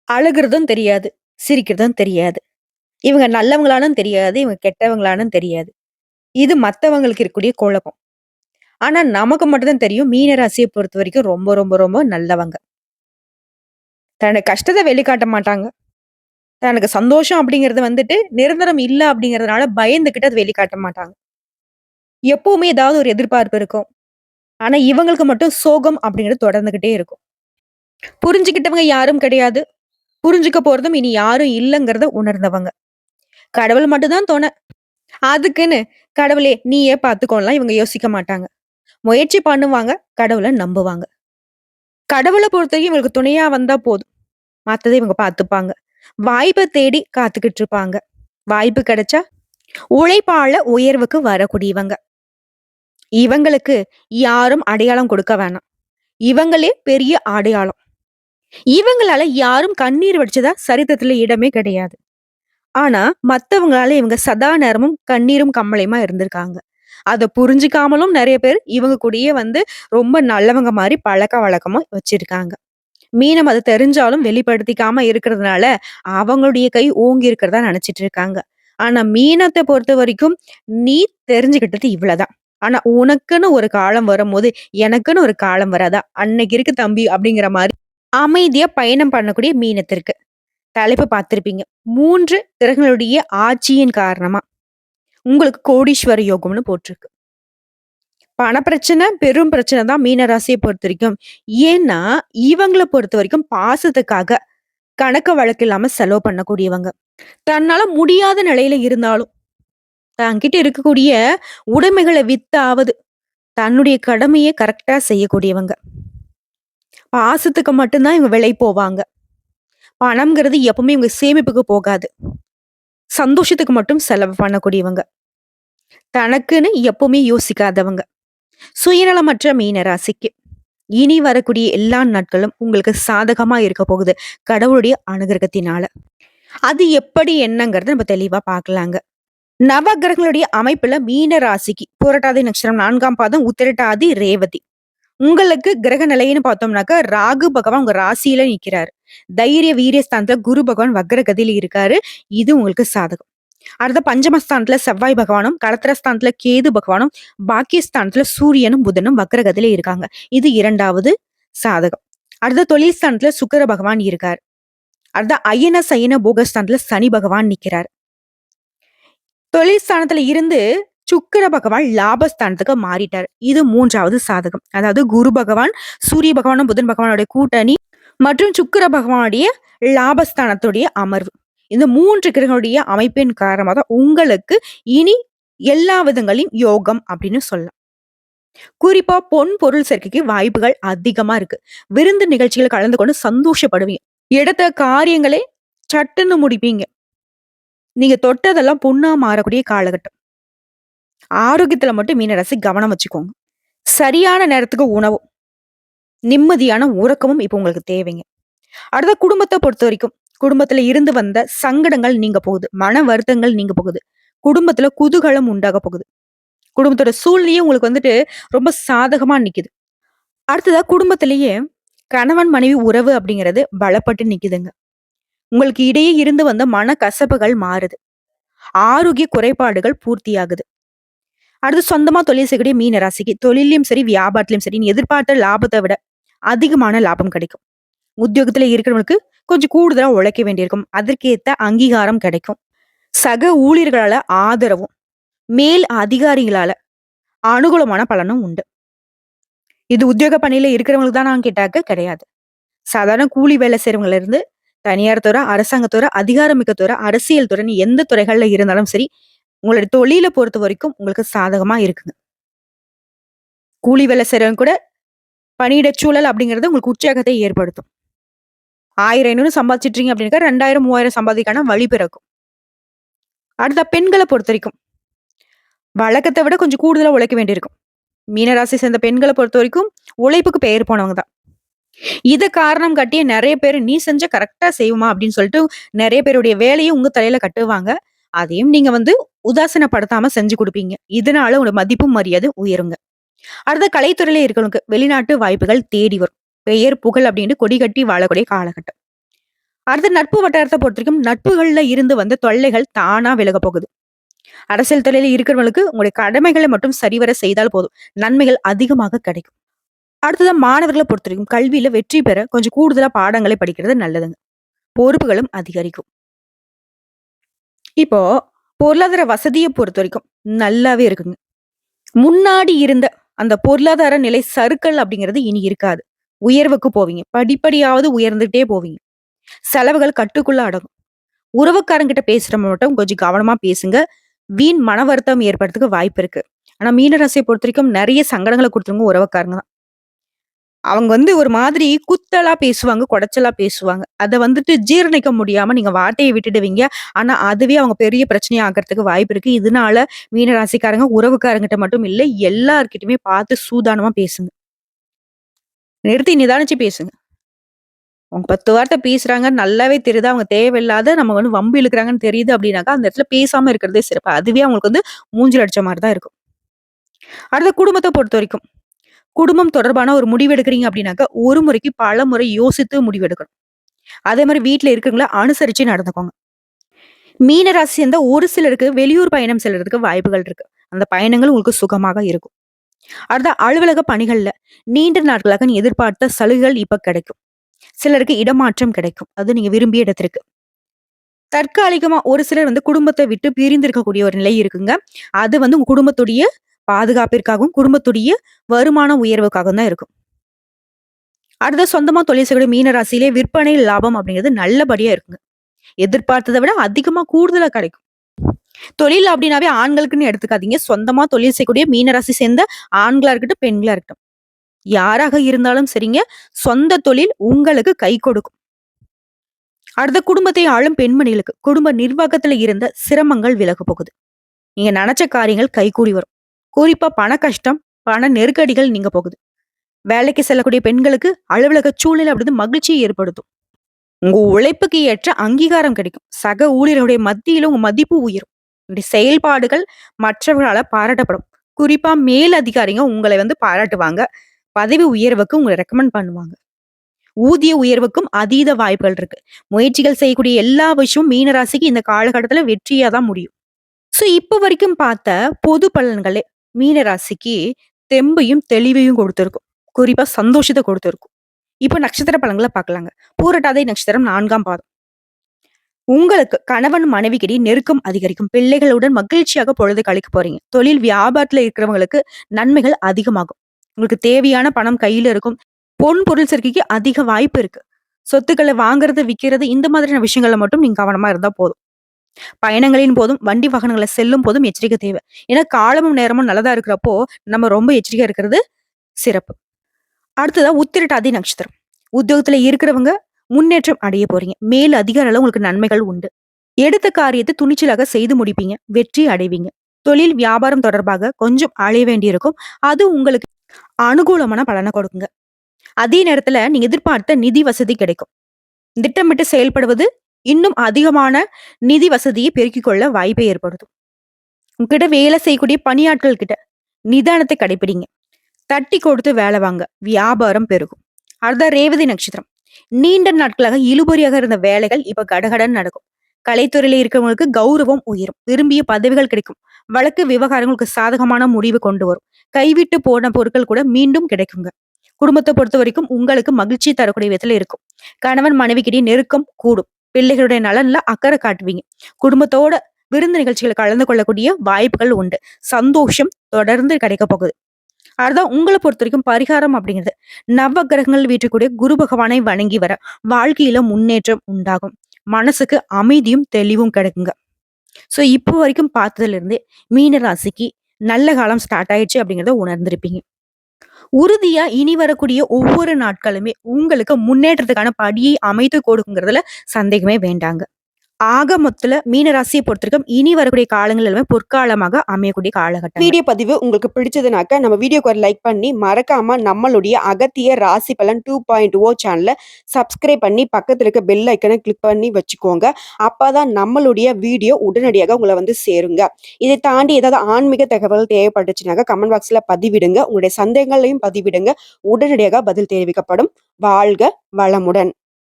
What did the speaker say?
அழுகுறதும் தெரியாது, சிரிக்கிறதும் தெரியாது. இவங்க நல்லவங்களானும் தெரியாது, இவங்க கெட்டவங்களானும் தெரியாது. இது மத்தவங்களுக்கு இருக்கக்கூடிய குழப்பம். ஆனா நமக்கு மட்டும் தான் தெரியும் மீன ராசிய பொறுத்தவரைக்கும் ரொம்ப, ரொம்ப, ரொம்ப நல்லவங்க. தன்னோட கஷ்டத்த வெளிக்காட்ட மாட்டாங்க. தனக்கு சந்தோஷம் அப்படிங்கிறது வந்துட்டு நிரந்தரம் இல்ல அப்படிங்கிறதுனால பயந்துகிட்டு அத வெளிக்காட்ட மாட்டாங்க. எப்பவுமே ஏதாவது ஒரு எதிர்பார்ப்பு இருக்கும். ஆனா இவங்களுக்கு மட்டும் சோகம் அப்படிங்கிறது தொடர்ந்துகிட்டே இருக்கும். புரிஞ்சுகிட்டவங்க யாரும் கிடையாது. புரிஞ்சுக்க போறதும் இனி யாரும் இல்லங்கிறத உணர்ந்தவங்க. கடவுள் மட்டும் தான் துணை. அதுக்குன்னு கடவுளே நீயே பார்த்துக்கோலாம் இவங்க யோசிக்க மாட்டாங்க. முயற்சி பண்ணுவாங்க, கடவுள நம்புவாங்க. கடவுள பொறுத்தவரைக்கும் இவங்களுக்கு துணையா வந்தா போதும். மத்தத இவங்க பார்த்துப்பாங்க. வாய்ப்ப தேடி காத்துக்கிட்டு இருப்பாங்க. வாய்ப்பு கிடைச்சா உழைப்பால உயர்வுக்கு வரக்கூடியவங்க. இவங்களுக்கு யாரும் அடையாளம் கொடுக்க வேணாம். இவங்களே பெரிய அடையாளம். இவங்களால யாரும் கண்ணீர் வடிச்சதா சரித்திரத்துல இடமே கிடையாது. ஆனா மத்தவங்களால இவங்க சதா நேரமும் கண்ணீரும் கம்மலையுமா இருந்திருக்காங்க. அத புரிஞ்சுக்காமலும் நெறைய பேர் இவங்க கூடயே வந்து ரொம்ப நல்லவங்க மாரி பழக்கவழக்கமா வச்சிருக்காங்க. மீனம் அது தெரிஞ்சாலும் வெளிப்படுத்திக்காம இருக்கிறதுனால, அவங்களுடைய கை ஓங்கி இருக்கிறதா நெனச்சிட்டு இருக்காங்க. ஆனா மீனத்த பொறுத்தவரைக்கும், நீ தெரிஞ்சுக்கிட்டது இவ்வளதான். ஆனா உனக்குன்னு ஒரு காலம் வரும்போது, எனக்குன்னு ஒரு காலம் வராதா? அன்னைக்கு இருக்கு தம்பி அப்படிங்கிற மாரி அமைதியா பயணம் பண்ணக்கூடிய மீனத்திற்கு. தலைப்பு பார்த்திருப்பீங்க. 3 கிரகங்களுடைய ஆட்சியின் காரணமா, உங்களுக்கு கோடீஸ்வர யோகம்னு போட்டிருக்கு. பணப்பிரச்சனை, பெரும் பிரச்சனை தான் மீன ராசிய பொறுத்தவரைக்கும். ஏன்னா, இவங்கள பொறுத்தவரைக்கும் பாசத்துக்காக கணக்கு வழக்கு இல்லாம செலவு பண்ணக்கூடியவங்க. தன்னால முடியாத நிலையில இருந்தாலும், தன்கிட்ட இருக்கக்கூடிய உடைமைகள வித்தாவது, தன்னுடைய கடமைய கரெக்ட்டா செய்யக்கூடியவங்க. பாசத்துக்கு மட்டும் தான் இவங்க விலை போவாங்க. பணம்ங்கிறது எப்பவுமே இவங்க சேமிப்புக்கு போகாது. சந்தோஷத்துக்கு மட்டும் செலவு பண்ணக்கூடியவங்க. தனக்குன்னு எப்பவுமே யோசிக்காதவங்க. சுயநலமற்ற மீன ராசிக்கு. இனி வரக்கூடிய எல்லா நாட்களும் உங்களுக்கு சாதகமா இருக்க போகுது. கடவுளுடைய அனுகிரகத்தினால. அது எப்படி என்னங்கிறத நம்ம தெளிவா பார்க்கலாங்க. நவகிரகங்களுடைய அமைப்புல மீன ராசிக்கு புரட்டாதி நட்சத்திரம் 4ஆம் பாதம், உத்திரட்டாதி, ரேவதி. உங்களுக்கு கிரக நிலைன்னு பார்த்தோம்னாக்க ராகு பகவான் உங்க ராசியில நிக்கிறாரு. தைரிய வீரிய ஸ்தானத்துல குரு பகவான் வக்ரகதியில இருக்காரு. இது உங்களுக்கு சாதகம். அடுத்த பஞ்சமஸ்தானத்துல செவ்வாய் பகவானும், களத்திரஸ்தானத்துல கேது பகவானும், பாக்கியஸ்தானத்துல சூரியனும் புதனும் வக்ரகதியில இருக்காங்க. இது 2வது சாதகம். அடுத்த தொழில் ஸ்தானத்துல சுக்கிர பகவான் இருக்கார். அடுத்த அயன சயன போகஸ்தானத்துல சனி பகவான் நிக்கிறார். தொழில் ஸ்தானத்துல இருந்து சுக்கிர பகவான் லாபஸ்தானத்துக்கு மாறிட்டார். இது 3வது சாதகம். அதாவது குரு பகவான், சூரிய பகவானும் புதன் பகவானுடைய கூட்டணி மற்றும் சுக்கிர பகவானுடைய லாபஸ்தானத்துடைய அமர்வு. இந்த 3 கிரகங்களுடைய அமைப்பின் காரணமா தான் உங்களுக்கு இனி எல்லா விதங்களையும் யோகம் அப்படின்னு சொல்லலாம். குறிப்பா பொன் பொருள் சேர்க்கைக்கு வாய்ப்புகள் அதிகமா இருக்கு. விருந்து நிகழ்ச்சிகள் கலந்து கொண்டு சந்தோஷப்படுவீங்க. எடுத்த காரியங்களே சட்டுன்னு முடிப்பீங்க. நீங்க தொட்டதெல்லாம் பொண்ணா மாறக்கூடிய காலகட்டம். ஆரோக்கியத்துல மட்டும் மீனராசி கவனம் வச்சுக்கோங்க. சரியான நேரத்துக்கு உணவும், நிம்மதியான உறக்கமும் இப்ப உங்களுக்கு தேவைங்க. அடுத்த குடும்பத்த பொறுத்தவரைக்கும், குடும்பத்துல இருந்து வந்த சங்கடங்கள் நீங்க போகுது. மன வருத்தங்கள் நீங்க போகுது. குடும்பத்துல குதூகலம் உண்டாக போகுது. குடும்பத்தோட சூழ்நிலையும் உங்களுக்கு வந்துட்டு ரொம்ப சாதகமா நிக்குது. அடுத்ததா குடும்பத்திலேயே கணவன் மனைவி உறவு அப்படிங்கிறது பலப்பட்டு நிக்குதுங்க. உங்களுக்கு இடையே இருந்து வந்த மனக்கசப்புகள் மாறுது. ஆரோக்கிய குறைபாடுகள் பூர்த்தியாகுது. அடுத்து சொந்தமா தொழில் செய்யக்கூடிய மீன ராசிக்கு தொழிலையும் சரி, வியாபாரத்திலயும் சரி, நீ எதிர்பார்த்த லாபத்தை விட அதிகமான லாபம் கிடைக்கும். உத்தியோகத்துல இருக்கிறவங்களுக்கு கொஞ்சம் கூடுதலா உழைக்க வேண்டியிருக்கும். அதற்கேத்த அங்கீகாரம் கிடைக்கும். சக ஊழியர்களால ஆதரவும், மேல் அதிகாரிகளால அனுகூலமான பலனும் உண்டு. இது உத்தியோக பணியில இருக்கிறவங்களுக்கு தான் நான் கேட்டாக்க கிடையாது. சாதாரண கூலி வேலை செய்றவங்கல இருந்து தனியார் துறை, அரசாங்கத்துறை, அதிகாரமிக்க துறை, அரசியல் துறை, எந்த துறைகள்ல இருந்தாலும் சரி, உங்களுடைய தொழில பொறுத்த வரைக்கும் உங்களுக்கு சாதகமா இருக்குங்க. கூலி வேலை செய்றவங்க கூட பணியிட சூழல் அப்படிங்கிறது உங்களுக்கு உற்சாகத்தை ஏற்படுத்தும். 1000, 500 சம்பாதிச்சிட்டீங்க அப்படின்னா 2000, 3000 சம்பாதிக்கான வழி பிறக்கும். அடுத்த பெண்கள பொறுத்தவரைக்கும், வழக்கத்த விட கொஞ்சம் கூடுதலா உழைக்க வேண்டியிருக்கும். மீனராசி சேர்ந்த பெண்கள பொறுத்தவரைக்கும் உழைப்புக்கு பெயர் போனவங்க தான். இத காரணம் காட்டியே நெறைய பேரு நீ செஞ்சா கரெக்ட்டா செய்வோமா அப்படின்னு சொல்லிட்டு நெறைய பேருடைய வேலைய உங்க தலையில கட்டுவாங்க. அதையும் நீங்க வந்து உதாசீனப்படுத்தாம செஞ்சு குடுப்பீங்க. இதனால உங்க மதிப்பும் மரியாதை உயருங்க. அடுத்த கலைத்துறையில இருக்கிறவங்களுக்கு வெளிநாட்டு வாய்ப்புகள் தேடி வரும். பெயர், புகழ் அப்படின்னு கொடி கட்டி வாழக்கூடிய காலகட்டம். அடுத்து நட்பு வட்டாரத்த பொறுத்தவரைக்கும் நட்புகள்ல இருந்து வந்த தொல்லைகள் தானா விலகப் போகுது. அரசியல் துறையில இருக்கிறவங்களுக்கு உங்களுடைய கடமைகளை மட்டும் சரிவர செய்தால் போதும். நன்மைகள் அதிகமாக கிடைக்கும். அடுத்ததா மாணவர்கள பொறுத்தவரைக்கும் கல்வியில வெற்றி பெற கொஞ்சம் கூடுதலா பாடங்களை படிக்கிறது நல்லதுங்க. பொறுப்புகளும் அதிகரிக்கும். இப்போ பொருளாதார வசதிய பொறுத்தவரைக்கும் நல்லாவே இருக்குங்க. முன்னாடி இருந்த அந்த பொருளாதார நிலை சறுக்கல் அப்படிங்கிறது இனி இருக்காது. உயர்வுக்கு போவீங்க. படிப்படியாவது உயர்ந்துட்டே போவீங்க. செலவுகள் கட்டுக்குள்ள அடங்கும். உறவுக்காரங்கிட்ட பேசுற மட்டும் கொஞ்சம் கவனமா பேசுங்க. வீண் மன வருத்தம் ஏற்படுறதுக்கு வாய்ப்பு இருக்கு. ஆனா மீன ராசிய பொறுத்தவரைக்கும் நெறைய சங்கடங்கள குடுத்தவங்க உறவுக்காரங்க தான். அவங்க ஒரு மாதிரி குத்தலா பேசுவாங்க, கொடைச்சலா பேசுவாங்க. அத ஜீரணிக்க முடியாம நீங்க வார்த்தைய விட்டுடுவீங்க. ஆனா அதுவே அவங்க பெரிய பிரச்சனையா ஆகுறதுக்கு வாய்ப்பு இருக்கு. இதனால மீன ராசிக்காரங்க உறவுக்காரங்கிட்ட மட்டும் இல்ல, எல்லார்கிட்டயுமே பார்த்து சூதானமா பேசுங்க. நிறுத்தி நிதானிச்சு பேசுங்க. அவங்க 10 வார்த்தை பேசுறாங்க. நல்லாவே தெரியுது. அவங்க தேவையில்லாத நம்ம வம்பு இழுக்குறாங்கன்னு தெரியுது அப்டின்னாக்கா, அந்த இடத்துல பேசாம இருக்கிறதே சிறப்பு. அதுவே அவங்களுக்கு மூஞ்சில அடிச்ச மாரி தான் இருக்கும். அடுத்து குடும்பத்த பொறுத்தவரைக்கும், குடும்பம் தொடர்பான ஒரு முடிவு எடுக்கிறீங்க அப்டின்னாக்கா, ஒரு முறைக்கு பல முறை யோசித்து முடிவெடுக்கணும். அதே மாரி வீட்ல இருக்கிறவங்கள அனுசரிச்சு நடந்துக்கோங்க. மீன ராசி சேர்ந்த ஒரு சிலருக்கு வெளியூர் பயணம் செல்றதுக்கு வாய்ப்புகள் இருக்கு. அந்த பயணங்கள் உங்களுக்கு சுகமாக இருக்கும். அடுத்த அலுவலக பணிகள்ல நீண்ட நாட்களாக நீ எதிர்பார்த்த சலுகைகள் இப்ப கிடைக்கும். சிலருக்கு இடமாற்றம் கிடைக்கும். அது நீங்க விரும்பிய இடத்திற்கு. தற்காலிகமா ஒரு சிலர் குடும்பத்த விட்டு பிரிந்திருக்கக்கூடிய ஒரு நிலை இருக்குங்க. அது உங்க குடும்பத்துடைய பாதுகாப்பிற்காகவும், குடும்பத்துடைய வருமான உயர்வுக்காகவும் தான் இருக்கும். அடுத்த சொந்தமா தொழில் செய்யக்கூடிய மீன ராசியிலே விற்பனை லாபம் அப்படிங்கிறது நல்லபடியா இருக்குங்க. எதிர்பார்த்ததை விட அதிகமா கூடுதலா கிடைக்கும். தொழில் அப்படின்னாவே ஆண்களுக்குன்னு எடுத்துக்காதீங்க. சொந்தமா தொழில் செய்யக்கூடிய மீனராசி சேர்ந்த ஆண்களா இருக்கட்டும், பெண்களா இருக்கட்டும். யாராக இருந்தாலும் சரிங்க, சொந்த தொழில் உங்களுக்கு கை கொடுக்கும். அடுத்த குடும்பத்தை ஆளும் பெண்மணிகளுக்கு குடும்ப நிர்வாகத்துல இருந்த சிரமங்கள் விலக போகுது. நீங்க நினைச்ச காரியங்கள் கைகூடி வரும். குறிப்பா பண கஷ்டம், பண நெருக்கடிகள் நீங்க போகுது. வேலைக்கு செல்லக்கூடிய பெண்களுக்கு அலுவலக சூழ்நிலை அப்படிது மகிழ்ச்சியை ஏற்படுத்தும். உங்க உழைப்புக்கு ஏற்ற அங்கீகாரம் கிடைக்கும். சக ஊழியர்களுடைய மத்தியில உங்க மதிப்பு உயரும். உங்களுடைய செயல்பாடுகள் மற்றவர்களால பாராட்டப்படும். குறிப்பா மேல் அதிகாரிங்க உங்களை பாராட்டுவாங்க. பதவி உயர்வுக்கு உங்களை ரெக்கமெண்ட் பண்ணுவாங்க. ஊதிய உயர்வுக்கும் அதீத வாய்ப்புகள் இருக்கு. முயற்சிகள் செய்யக்கூடிய எல்லா விஷயமும் மீனராசிக்கு இந்த காலகட்டத்துல வெற்றியா தான் முடியும். சோ இப்ப வரைக்கும் பார்த்த பொது பலன்களே மீனராசிக்கு தெம்பையும் தெளிவையும் கொடுத்திருக்கும். குறிப்பா சந்தோஷத்தை கொடுத்திருக்கும். இப்ப நட்சத்திர பலன்களை பார்க்கலாங்க. பூரட்டாதி நட்சத்திரம் 4ஆம் பாதம். உங்களுக்கு கணவன் மனைவிக்கிடையே நெருக்கம் அதிகரிக்கும். பிள்ளைகளுடன் மகிழ்ச்சியாக பொழுது கழிக்க போறீங்க. தொழில் வியாபாரத்துல இருக்கிறவங்களுக்கு நன்மைகள் அதிகமாகும். உங்களுக்கு தேவையான பணம் கையில இருக்கும். பொன் பொருள் சேர்க்கைக்கு அதிக வாய்ப்பு இருக்கு. சொத்துக்களை வாங்குறது, விக்கிறது இந்த மாதிரியான விஷயங்கள்ல மட்டும் நீங்க கவனமா இருந்தா போதும். பயணங்களின் போதும், வண்டி வாகனங்களை செல்லும் போதும் எச்சரிக்கை தேவை. ஏன்னா காலமும் நேரமும் நல்லதா இருக்கிறப்போ நம்ம ரொம்ப எச்சரிக்கையா இருக்கிறது சிறப்பு. அடுத்ததா உத்திரட்டாதி நட்சத்திரம். உத்தியோகத்துல இருக்கிறவங்க முன்னேற்றம் அடைய போறீங்க. மேல் அதிகார அளவு உங்களுக்கு நன்மைகள் உண்டு. எடுத்த காரியத்தை துணிச்சலாக செய்து முடிப்பீங்க. வெற்றி அடைவீங்க. தொழில் வியாபாரம் தொடர்பாக கொஞ்சம் அலைய வேண்டியிருக்கும். அது உங்களுக்கு அனுகூலமான பலனை கொடுக்குங்க. அதே நேரத்துல நீங்க எதிர்பார்த்த நிதி வசதி கிடைக்கும். திட்டமிட்டு செயல்படுவது இன்னும் அதிகமான நிதி வசதியை பெருக்கிக் கொள்ள வாய்ப்பை ஏற்படுத்தும். உங்ககிட்ட வேலை செய்யக்கூடிய பணியாட்கள் கிட்ட நிதானத்தை கடைபிடிங்க. தட்டி கொடுத்து வேலை வாங்க. வியாபாரம் பெருகும். அடுத்த ரேவதி நட்சத்திரம். நீண்ட நாட்களாக இழுபறியாக இருந்த வேலைகள் இப்ப கடகடன் நடக்கும். கலைத்துறையில இருக்கிறவங்களுக்கு கௌரவம் உயரும். விரும்பிய பதவிகள் கிடைக்கும். வழக்கு விவகாரங்களுக்கு சாதகமான முடிவு கொண்டு வரும். கைவிட்டு போன பொருட்கள் கூட மீண்டும் கிடைக்குங்க. குடும்பத்தை பொறுத்த வரைக்கும் உங்களுக்கு மகிழ்ச்சி தரக்கூடிய விதத்துல இருக்கும். கணவன் மனைவிக்கிடையே நெருக்கம் கூடும். பிள்ளைகளுடைய நலன்ல அக்கறை காட்டுவீங்க. குடும்பத்தோட விருந்து நிகழ்ச்சிகளை கலந்து கொள்ளக்கூடிய வாய்ப்புகள் உண்டு. சந்தோஷம் தொடர்ந்து கிடைக்க போகுது. அதுதான் உங்களை பொறுத்த வரைக்கும் பரிகாரம் அப்படிங்கிறது. நவ கிரகங்கள் வீட்டுக்கூடிய குரு பகவானை வணங்கி வர வாழ்க்கையில முன்னேற்றம் உண்டாகும். மனசுக்கு அமைதியும் தெளிவும் கிடைக்குங்க. சோ இப்போ வரைக்கும் பார்த்ததுல இருந்தே மீன ராசிக்கு நல்ல காலம் ஸ்டார்ட் ஆயிடுச்சு அப்படிங்கறத உணர்ந்திருப்பீங்க. உறுதியா இனி வரக்கூடிய ஒவ்வொரு நாட்களுமே உங்களுக்கு முன்னேற்றத்துக்கான படியை அமைத்து கொடுக்குங்கிறதுல சந்தேகமே வேண்டாங்க. ஆக மொத்தத்துல மீன ராசியை பொறுத்திருக்கும் இனி வரக்கூடிய காலங்கள் எல்லாமே பொற்காலமாக அமையக்கூடிய காலகட்டம். வீடியோ பதிவு உங்களுக்கு பிடிச்சதுனாக்க நம்ம வீடியோக்கு ஒரு லைக் பண்ணி மறக்காம நம்மளுடைய அகத்திய ராசி பலன் 2.0 சேனலை சப்ஸ்கிரைப் பண்ணி பக்கத்துல இருக்க பெல் ஐக்கனை கிளிக் பண்ணி வச்சுக்கோங்க. அப்பதான் நம்மளுடைய வீடியோ உடனடியாக உங்களை சேருங்க. இதை தாண்டி ஏதாவது ஆன்மீக தகவல் தேவைப்பட்டுச்சுனாக்க கமெண்ட் பாக்ஸ்ல பதிவிடுங்க. உங்களுடைய சந்தேகங்களையும் பதிவிடுங்க. உடனடியாக பதில் தெரிவிக்கப்படும். வாழ்க வளமுடன்.